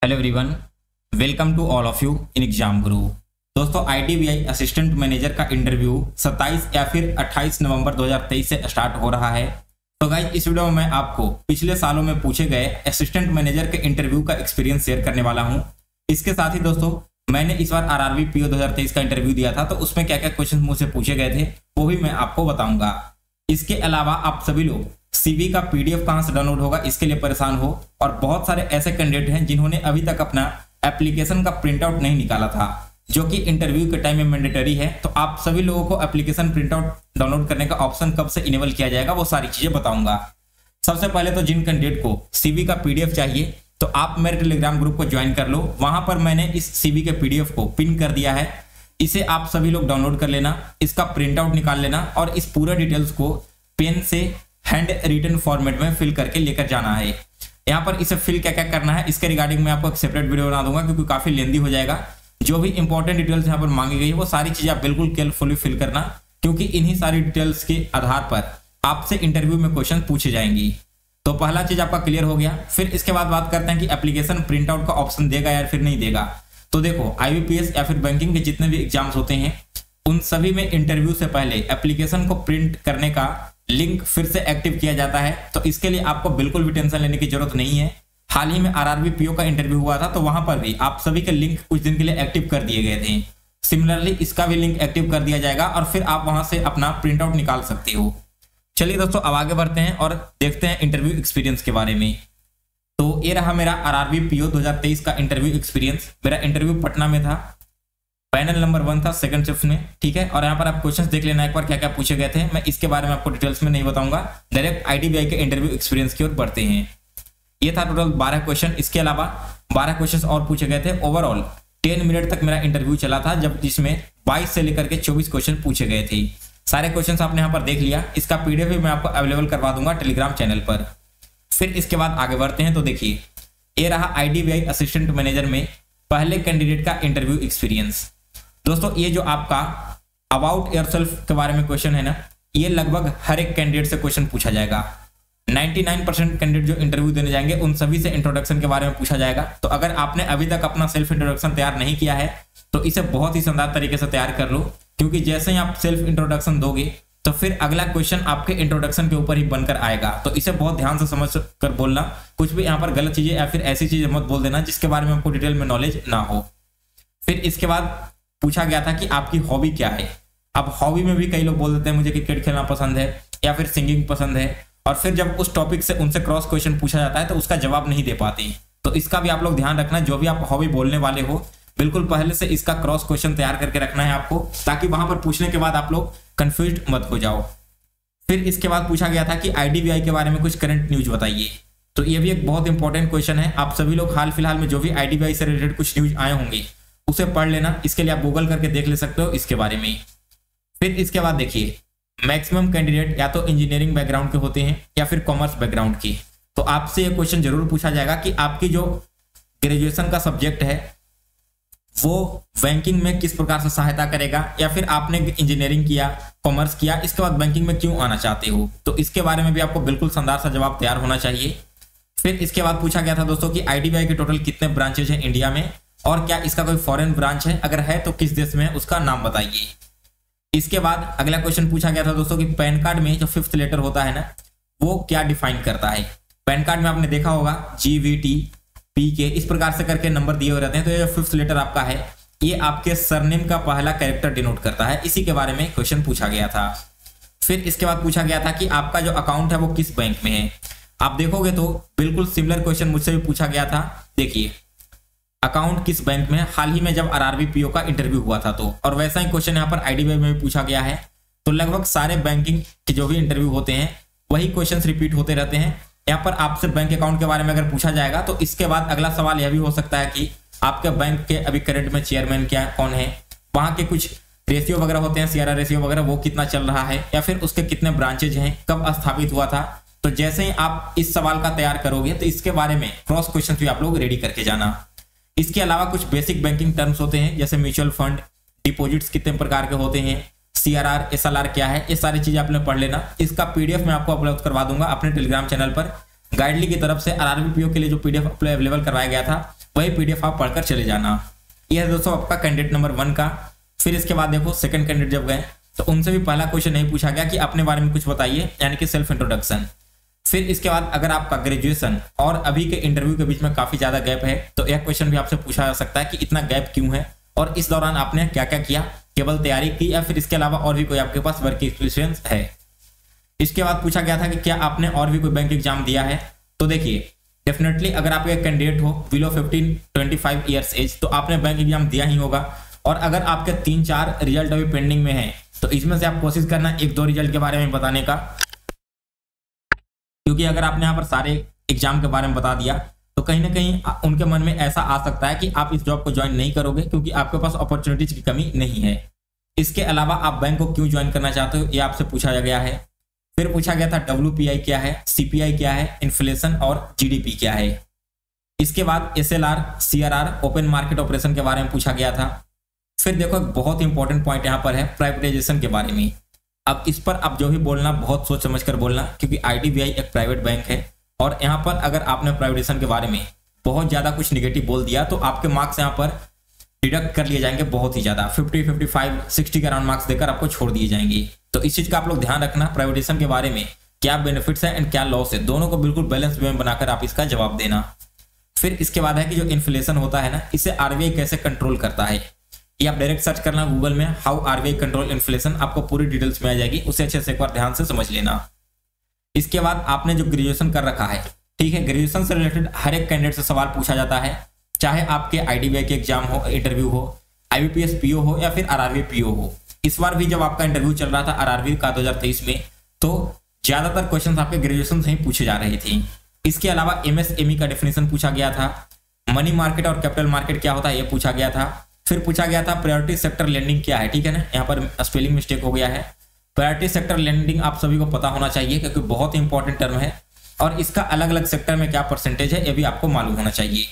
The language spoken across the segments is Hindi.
Hello everyone, welcome to all of you in exam Guru. दोस्तों, आईडीबीआई असिस्टेंट मैनेजर का इंटरव्यू 27 या फिर 28 नवंबर 2023 से स्टार्ट हो रहा है। तो गाइज, इस वीडियो में मैं आपको पिछले सालों में पूछे गए असिस्टेंट मैनेजर के इंटरव्यू का एक्सपीरियंस शेयर करने वाला हूं। इसके साथ ही दोस्तों, मैंने इस बार आरआरबी पीओ 2023 का इंटरव्यू दिया था, तो उसमें क्या क्या क्वेश्चन मुझसे पूछे गए थे वो भी मैं आपको बताऊंगा। इसके अलावा आप सभी लोग सीवी का पीडीएफ कहां से डाउनलोड होगा इसके लिए परेशान हो, और बहुत सारे ऐसे कैंडिडेट हैं जिन्होंने अभी तक अपना एप्लीकेशन का प्रिंट आउट नहीं निकाला था, जो कि इंटरव्यू के टाइम में मैंडेटरी है। तो आप सभी लोगों को एप्लीकेशन प्रिंट आउट डाउनलोड करने का ऑप्शन कब से इनेबल किया जाएगा वो सारी चीजें बताऊंगा। सबसे पहले तो जिन कैंडिडेट को सीवी का पीडीएफ चाहिए तो आप मेरे टेलीग्राम ग्रुप को ज्वाइन कर लो। वहां पर मैंने इस सीवी के पीडीएफ को पिन कर दिया है, इसे आप सभी लोग डाउनलोड कर लेना, इसका प्रिंट आउट निकाल लेना और इस पूरे डिटेल्स को पेन से हैंड रिटन फॉर्मेट में फिल करके लेकर जाना है। यहाँ पर इसे फिल क्या क्या करना है इसके रिगार्डिंग मैं आपको एक सेपरेट वीडियो बना दूंगा, क्योंकि काफी लेंदी हो जाएगा। जो भी इंपॉर्टेंट डिटेल्स यहाँ पर मांगी गई है वो सारी चीजें आप बिल्कुल केयरफुली फिल करना, क्योंकि इन्हीं सारी डिटेल्स के आधार पर आपसे इंटरव्यू में क्वेश्चन पूछे जाएंगी। तो पहला चीज आपका क्लियर हो गया। फिर इसके बाद बात करते हैं कि एप्लीकेशन प्रिंट आउट का ऑप्शन देगा या फिर नहीं देगा। तो देखो, आईबीपीएस या फिर बैंकिंग के जितने भी एग्जाम्स होते हैं उन सभी में इंटरव्यू से पहले एप्लीकेशन को प्रिंट करने का लिंक फिर से एक्टिव किया जाता है। तो इसके लिए आपको बिल्कुल भी टेंशन लेने की जरूरत नहीं है। हाल ही में आरआरबी पीओ का इंटरव्यू हुआ था, तो वहां पर भी आप सभी के लिंक कुछ दिन के लिए एक्टिव कर दिए गए थे। सिमिलरली इसका भी लिंक एक्टिव कर दिया जाएगा और फिर आप वहां से अपना प्रिंट आउट निकाल सकते हो। चलिए दोस्तों, अब आगे बढ़ते हैं और देखते हैं इंटरव्यू एक्सपीरियंस के बारे में। तो ये रहा मेरा आरआरबी पीओ 2023 का इंटरव्यू एक्सपीरियंस। मेरा इंटरव्यू पटना में था, पैनल नंबर 1 था सेकंड शिफ्ट में, ठीक है। और यहाँ पर आप क्वेश्चंस देख लेना एक बार क्या क्या पूछे गए थे। मैं इसके बारे में आपको डिटेल्स में नहीं बताऊंगा, डायरेक्ट आईडीबीआई के इंटरव्यू एक्सपीरियंस की ओर बढ़ते हैं। ये था टोटल 12 क्वेश्चन। इसके अलावा 12 क्वेश्चन और पूछे गए थे। ओवरऑल 10 मिनट तक मेरा इंटरव्यू चला था, जब जिसमें 22 से लेकर के 24 क्वेश्चन पूछे गए थे। सारे क्वेश्चन आपने यहाँ पर देख लिया। इसका पीडीएफ भी मैं आपको अवेलेबल करवा दूंगा टेलीग्राम चैनल पर। फिर इसके बाद आगे बढ़ते हैं। तो देखिए, ये रहा आईडीबीआई असिस्टेंट मैनेजर में पहले कैंडिडेट का इंटरव्यू एक्सपीरियंस। दोस्तों, ये जो आपका अबाउट योरसेल्फ के बारे में क्वेश्चन है ना, ये लगभग हर एक कैंडिडेट से क्वेश्चन पूछा जाएगा। 99% कैंडिडेट जो इंटरव्यू देने जाएंगे उन सभी से इंट्रोडक्शन के बारे में पूछा जाएगा। तो अगर आपने अभी तक अपना सेल्फ इंट्रोडक्शन तैयार नहीं किया है तो इसे बहुत ही शानदार तरीके से तैयार कर लो, क्योंकि जैसे ही आप सेल्फ इंट्रोडक्शन दोगे तो फिर अगला क्वेश्चन आपके इंट्रोडक्शन के ऊपर ही बनकर आएगा। तो इसे बहुत ध्यान से समझ कर बोलना, कुछ भी यहाँ पर गलत चीजें या फिर ऐसी चीजें मत बोल देना जिसके बारे में आपको डिटेल में नॉलेज ना हो। फिर इसके बाद पूछा गया था कि आपकी हॉबी क्या है। अब हॉबी में भी कई लोग बोल देते हैं मुझे क्रिकेट खेलना पसंद है या फिर सिंगिंग पसंद है, और फिर जब उस टॉपिक से उनसे क्रॉस क्वेश्चन पूछा जाता है तो उसका जवाब नहीं दे पाते। तो इसका भी आप लोग ध्यान रखना, जो भी आप हॉबी बोलने वाले हो बिल्कुल पहले से इसका क्रॉस क्वेश्चन तैयार करके रखना है आपको, ताकि वहां पर पूछने के बाद आप लोग कंफ्यूज मत हो जाओ। फिर इसके बाद पूछा गया था कि आईडीबीआई के बारे में कुछ करंट न्यूज बताइए। तो ये भी एक बहुत इंपॉर्टेंट क्वेश्चन है। आप सभी लोग हाल फिलहाल में जो भी आईडीबीआई से रिलेटेड कुछ न्यूज आए होंगे उसे पढ़ लेना। इसके लिए आप गूगल करके देख ले सकते हो इसके बारे में। फिर इसके बाद देखिए, मैक्सिमम कैंडिडेट या तो इंजीनियरिंग बैकग्राउंड के होते हैं या फिर कॉमर्स बैकग्राउंड की। तो आपसे ये क्वेश्चन जरूर पूछा जाएगा कि आपकी जो ग्रेजुएशन का सब्जेक्ट है वो बैंकिंग में किस प्रकार से सहायता करेगा, या फिर आपने इंजीनियरिंग किया, कॉमर्स किया, इसके बाद बैंकिंग में क्यों आना चाहते हो। तो इसके बारे में भी आपको बिल्कुल शानदार सा जवाब तैयार होना चाहिए। फिर इसके बाद पूछा गया था दोस्तों कि आईडीबीआई के टोटल कितने ब्रांचेज हैं इंडिया में, और क्या इसका कोई फॉरेन ब्रांच है, अगर है तो किस देश में है उसका नाम बताइए। इसके बाद अगला क्वेश्चन पूछा गया था दोस्तों कि पैन कार्ड में जो 5th लेटर होता है ना, वो क्या डिफाइन करता है। पैन कार्ड में आपने देखा होगा GVT PK इस प्रकार से करके नंबर दिए हुए रहते हैं। तो ये जो 5th लेटर आपका है ये आपके सरनेम का पहला कैरेक्टर डिनोट करता है। इसी के बारे में क्वेश्चन पूछा गया था। फिर इसके बाद पूछा गया था कि आपका जो अकाउंट है वो किस बैंक में है। आप देखोगे तो बिल्कुल सिमिलर क्वेश्चन मुझसे भी पूछा गया था। देखिए, अकाउंट किस बैंक में है, हाल ही में जब आरआरबी पीओ का इंटरव्यू हुआ था तो, और वैसा ही क्वेश्चन यहाँ पर आईडीबीआई में भी पूछा गया है। तो लगभग सारे बैंकिंग के जो भी इंटरव्यू होते हैं वही क्वेश्चंस रिपीट होते रहते हैं। यहाँ पर आपसे बैंक अकाउंट के बारे में अगर पूछा जाएगा तो इसके बाद अगला सवाल यह भी हो सकता है कि आपके बैंक के अभी करंट में चेयरमैन क्या कौन है, वहां के कुछ रेशियो वगैरह होते हैं, सीआरआर रेशियो वगैरह, वो कितना चल रहा है, या फिर उसके कितने ब्रांचेज हैं, कब स्थापित हुआ था। तो जैसे ही आप इस सवाल का तैयार करोगे तो इसके बारे में क्रॉस क्वेश्चन भी आप लोग रेडी करके जाना। इसके अलावा कुछ बेसिक बैंकिंग टर्म्स होते हैं, जैसे म्यूचुअल फंड, डिपॉजिट्स कितने प्रकार के होते हैं, सीआरआर, एसएलआर क्या है, ये सारी चीजें आपने पढ़ लेना। इसका पीडीएफ मैं आपको उपलब्ध करवा दूंगा अपने टेलीग्राम चैनल पर। गाइडली की तरफ से आरआरबी पीओ के लिए जो पीडीएफ अवेलेबल करवाया गया था वही PDF आप पढ़कर चले जाना। यह है दोस्तों आपका कैंडिडेट नंबर 1 का। फिर इसके बाद देखो सेकंड कैंडिडेट जब गए तो उनसे भी पहला क्वेश्चन नहीं पूछा गया कि अपने बारे में कुछ बताइए, यानी कि सेल्फ इंट्रोडक्शन। फिर इसके बाद अगर आपका ग्रेजुएशन और अभी के इंटरव्यू के बीच में काफी ज्यादा गैप है तो यह क्वेश्चन भी आपसे पूछा जा सकता है कि इतना गैप क्यों है और इस दौरान आपने क्या क्या किया, केवल तैयारी की या फिर इसके अलावा और भी कोई आपके पास वर्क एक्सपीरियंस है। इसके बाद पूछा गया था कि क्या आपने और भी कोई बैंक एग्जाम दिया है। तो देखिए डेफिनेटली अगर आप एक कैंडिडेट हो बिलो 15-25 ईयर्स एज तो आपने बैंक एग्जाम दिया ही होगा, और अगर आपके 3-4 रिजल्ट अभी पेंडिंग में है तो इसमें से आप कोशिश करना 1-2 रिजल्ट के बारे में बताने का, क्योंकि अगर आपने यहाँ पर सारे एग्जाम के बारे में बता दिया तो कहीं ना कहीं उनके मन में ऐसा आ सकता है कि आप इस जॉब को ज्वाइन नहीं करोगे क्योंकि आपके पास अपॉर्चुनिटीज की कमी नहीं है। इसके अलावा आप बैंक को क्यों ज्वाइन करना चाहते हो ये आपसे पूछा गया है। फिर पूछा गया था WPI क्या है, CPI क्या है, इन्फ्लेशन और GDP क्या है। इसके बाद SLR, CRR, open market operation के बारे में पूछा गया था। फिर देखो एक बहुत इंपॉर्टेंट पॉइंट यहाँ पर है प्राइवेटाइजेशन के बारे में। अब इस पर आप जो भी बोलना बहुत सोच समझ कर बोलना, क्योंकि IDBI एक प्राइवेट बैंक है और यहाँ पर अगर आपने प्राइवेटाइजेशन के बारे में बहुत ज्यादा कुछ निगेटिव बोल दिया तो आपके मार्क्स यहाँ पर डिडक्ट कर लिए जाएंगे बहुत ही ज्यादा, 50, 55, 60 के अराउंड मार्क्स देकर आपको छोड़ दिए जाएंगे। तो इस चीज का आप लोग ध्यान रखना, प्राइवेटाइजेशन के बारे में क्या बेनिफिट्स है एंड क्या लॉस है, दोनों को बिल्कुल बैलेंस वे में बनाकर आप इसका जवाब देना। फिर इसके बाद है कि जो इन्फ्लेशन होता है ना, इसे RBI कैसे कंट्रोल करता है, ये आप डायरेक्ट सर्च करना गूगल में, हाउ RBI कंट्रोल इन्फ्लेशन, आपको पूरी डिटेल्स में आ जाएगी, उसे अच्छे से एक बार ध्यान से समझ लेना। इसके बाद आपने जो ग्रेजुएशन कर रखा है, ठीक है, ग्रेजुएशन से रिलेटेड हर एक कैंडिडेट से सवाल पूछा जाता है, चाहे आपके IDBI के एग्जाम हो, इंटरव्यू हो, IBPS PO हो या फिर RRB PO हो। इस बार भी जब आपका इंटरव्यू चल रहा था RRB का 2023 में, तो ज्यादातर क्वेश्चन आपके ग्रेजुएशन से ही पूछे जा रहे थे। इसके अलावा MSME का डेफिनेशन पूछा गया था, मनी मार्केट और कैपिटल मार्केट क्या होता है ये पूछा गया था। फिर पूछा गया था प्रायोरिटी सेक्टर लेंडिंग क्या है, ठीक है ना, यहाँ पर स्पेलिंग मिस्टेक हो गया है। प्रायोरिटी सेक्टर लेंडिंग आप सभी को पता होना चाहिए क्योंकि बहुत ही इंपॉर्टेंट टर्म है और इसका अलग अलग सेक्टर में क्या परसेंटेज है ये भी आपको मालूम होना चाहिए।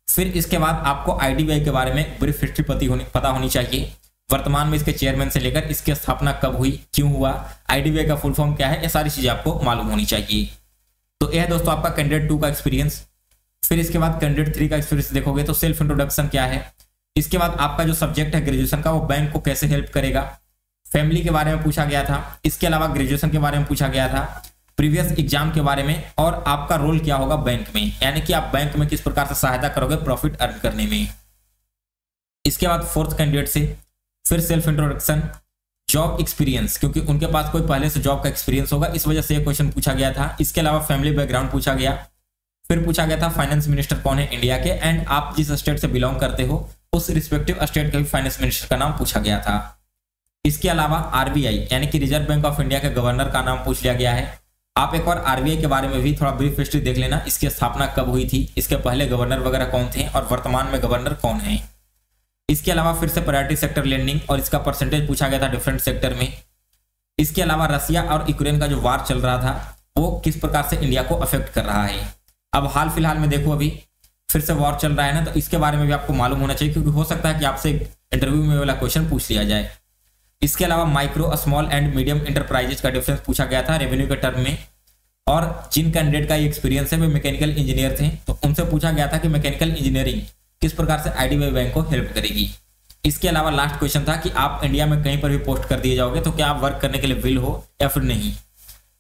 फिर इसके बाद आपको IDBI के बारे में ब्रीफ हिस्ट्री पता होनी चाहिए, वर्तमान में इसके चेयरमैन से लेकर इसकी स्थापना कब हुई, क्यों हुआ, IDBI का फुल फॉर्म क्या है, ये सारी चीजें आपको मालूम होनी चाहिए। तो यह दोस्तों आपका कैंडिडेट 2 का एक्सपीरियंस। फिर इसके बाद कैंडिडेट 3 का एक्सपीरियंस देखोगे तो सेल्फ इंट्रोडक्शन क्या है। इसके बाद आपका जो सब्जेक्ट है ग्रेजुएशन का वो बैंक को कैसे हेल्प करेगा, फैमिली के बारे में पूछा गया था। इसके अलावा ग्रेजुएशन के बारे में पूछा गया था, प्रीवियस एग्जाम के बारे में और आपका रोल क्या होगा बैंक में, यानी कि आप बैंक में किस प्रकार से सहायता करोगे प्रॉफिट अर्न करने में। इसके बाद 4th कैंडिडेट से फिर सेल्फ इंट्रोडक्शन, जॉब एक्सपीरियंस, क्योंकि उनके पास कोई पहले से जॉब का एक्सपीरियंस होगा इस वजह से ये क्वेश्चन पूछा गया था। इसके अलावा फैमिली बैकग्राउंड पूछा गया। फिर पूछा गया था फाइनेंस मिनिस्टर कौन है इंडिया के एंड आप जिस स्टेट से बिलोंग करते हो उस रिस्पेक्टिव स्टेट के भी फाइनेंस मिनिस्टर का नाम पूछा गया था। इसके अलावा RBI यानी कि रिजर्व बैंक ऑफ इंडिया के गवर्नर का नाम पूछ लिया गया है। आप एक बार RBI के बारे में भी थोड़ा ब्रीफ हिस्ट्री देख लेना, इसकी स्थापना कब हुई थी, इसके पहले गवर्नर वगैरह कौन थे और वर्तमान में गवर्नर कौन है। इसके अलावा फिर से प्रायोरिटी सेक्टर लेंडिंग और इसका परसेंटेज पूछा गया था डिफरेंट सेक्टर में। इसके अलावा रसिया और यूक्रेन का जो वार चल रहा था वो किस प्रकार से इंडिया को अफेक्ट कर रहा है। अब हाल फिलहाल में देखो अभी फिर से वॉर चल रहा है ना, तो इसके बारे में भी आपको मालूम होना चाहिए क्योंकि हो सकता है कि आपसे इंटरव्यू में वाला क्वेश्चन पूछ लिया जाए। इसके अलावा micro, small and medium enterprises का डिफरेंस पूछा गया था रेवेन्यू के टर्म में, और जिन कैंडिडेट का ये एक्सपीरियंस है वे मैकेनिकल इंजीनियर थे तो उनसे पूछा गया था कि मैकेनिकल इंजीनियरिंग किस प्रकार से IDBI बैंक को हेल्प करेगी। इसके अलावा लास्ट क्वेश्चन था कि आप इंडिया में कहीं पर भी पोस्ट कर दिए जाओगे तो क्या आप वर्क करने के लिए विल हो या फिर नहीं।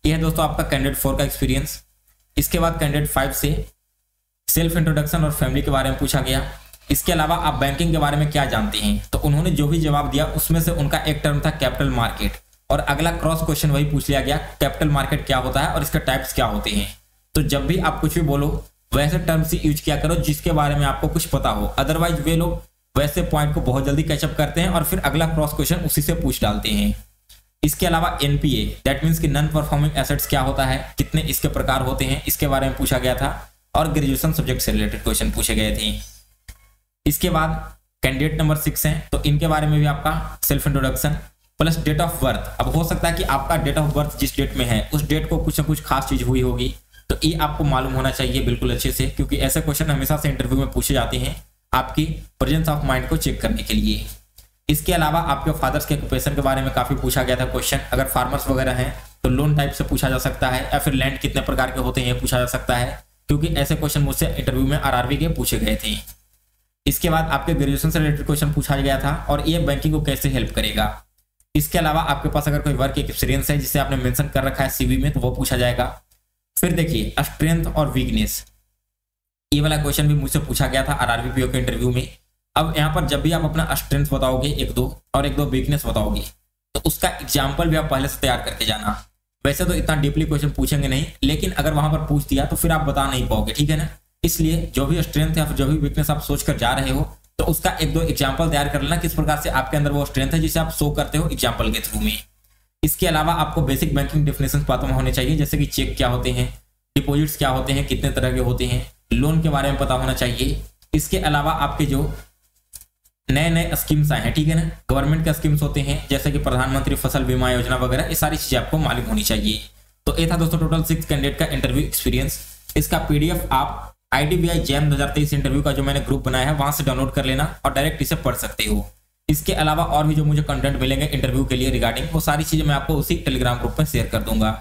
यह है दोस्तों आपका कैंडिडेट 4 का एक्सपीरियंस। इसके बाद कैंडिडेट 5 से सेल्फ इंट्रोडक्शन और फैमिली के बारे में पूछा गया। इसके अलावा आप बैंकिंग के बारे में क्या जानते हैं, तो उन्होंने जो भी जवाब दिया उसमें से उनका एक टर्म था कैपिटल मार्केट, और अगला क्रॉस क्वेश्चन वही पूछ लिया गया कैपिटल मार्केट क्या होता है और इसके टाइप्स क्या होते हैं। तो जब भी आप कुछ भी बोलो वैसे टर्म्स ही यूज किया करो जिसके बारे में आपको कुछ पता हो, अदरवाइज वे लोग वैसे पॉइंट को बहुत जल्दी कैचअप करते हैं और फिर अगला क्रॉस क्वेश्चन उसी से पूछ डालते हैं। इसके अलावा NPA दैट मीन्स कि नॉन परफॉर्मिंग एसेट्स क्या होता है, कितने इसके प्रकार होते हैं, इसके बारे में पूछा गया था और ग्रेजुएशन सब्जेक्ट से रिलेटेड क्वेश्चन पूछे गए थे। इसके बाद कैंडिडेट नंबर 6 हैं तो इनके बारे में भी आपका self introduction plus date of birth. अब हो सकता है कि आपका डेट ऑफ बर्थ जिस डेट में है उस डेट को कुछ ना कुछ खास चीज हुई होगी, तो ये आपको मालूम होना चाहिए बिल्कुल अच्छे से, क्योंकि ऐसे क्वेश्चन हमेशा से इंटरव्यू में पूछे जाते हैं आपकी प्रेजेंस ऑफ माइंड को चेक करने के लिए। इसके अलावा आपके फादर्स के ऑक्यूपेशन के बारे में काफी पूछा गया था क्वेश्चन, अगर फार्मर्स वगैरह हैं तो लोन टाइप से पूछा जा सकता है, या फिर लैंड कितने प्रकार के होते हैं ये पूछा जा सकता है, क्योंकि ऐसे क्वेश्चन मुझसे इंटरव्यू में RRB के पूछे गए थे। इसके बाद आपके ग्रेजुएशन से रिलेटेड क्वेश्चन पूछा गया था और ये बैंकिंग को कैसे हेल्प करेगा। इसके अलावा आपके पास अगर कोई वर्क एक्सपीरियंस है जिसे आपने मेंशन कर रखा है सीवी में तो वो पूछा जाएगा। फिर देखिए स्ट्रेंथ और वीकनेस, ये वाला क्वेश्चन भी मुझसे पूछा गया था आरआरबी के इंटरव्यू में। अब यहाँ पर जब भी आप अपना स्ट्रेंथ बताओगे एक दो वीकनेस बताओगे तो उसका एग्जाम्पल भी आप पहले से तैयार करके जाना। वैसे तो इतना डीपली क्वेश्चन पूछेंगे नहीं, लेकिन अगर वहां पर पूछ दिया तो फिर आप बता नहीं पाओगे, ठीक है ना। इसलिए जो भी स्ट्रेंथ या फिर जो भी वीकनेस आप सोच कर जा रहे हो तो उसका एक दो एग्जाम्पल तैयार कर लेना, किस प्रकार से आपके अंदर वो स्ट्रेंथ है जिसे आप शो करते हो एग्जाम्पल के थ्रू में। इसके अलावा आपको बेसिक बैंकिंग डेफिनेशन पता होने चाहिए, जैसे कि चेक क्या होते हैं, डिपॉजिट्स क्या होते हैं, कितने तरह के होते हैं, लोन के बारे में पता होना चाहिए। इसके अलावा आपके जो नए नए स्कीम्स आए हैं, ठीक है ना, गवर्नमेंट के स्कीम्स होते हैं जैसे कि प्रधानमंत्री फसल बीमा योजना वगैरह, ये सारी चीजें आपको मालूम होनी चाहिए। तो ये था दोस्तों टोटल 6 कैंडिडेट का इंटरव्यू एक्सपीरियंस। इसका पीडीएफ आप IDBI जैम 2023 इंटरव्यू का जो मैंने ग्रुप बनाया है वहां से डाउनलोड कर लेना और डायरेक्ट इसे पढ़ सकते हो। इसके अलावा और भी जो मुझे कंटेंट मिलेंगे इंटरव्यू के लिए रिगार्डिंग, वो सारी चीजें मैं आपको उसी टेलीग्राम ग्रुप में शेयर कर दूंगा।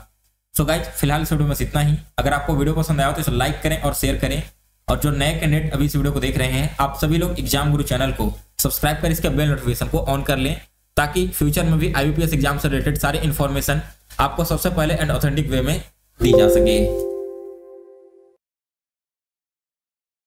सो गाइज फिलहाल इस वीडियो में इतना ही। अगर आपको वीडियो पसंद आया हो तो इसे लाइक करें और शेयर करें, और जो नए कैंडिडेट अभी इस वीडियो को देख रहे हैं आप सभी लोग एग्जाम गुरु चैनल को सब्सक्राइब कर इसके बेल नोटिफिकेशन को ऑन कर लें, ताकि फ्यूचर में भी IBPS एग्जाम से रिलेटेड सारी इन्फॉर्मेशन आपको सबसे पहले एंड ऑथेंटिक वे में दी जा सके।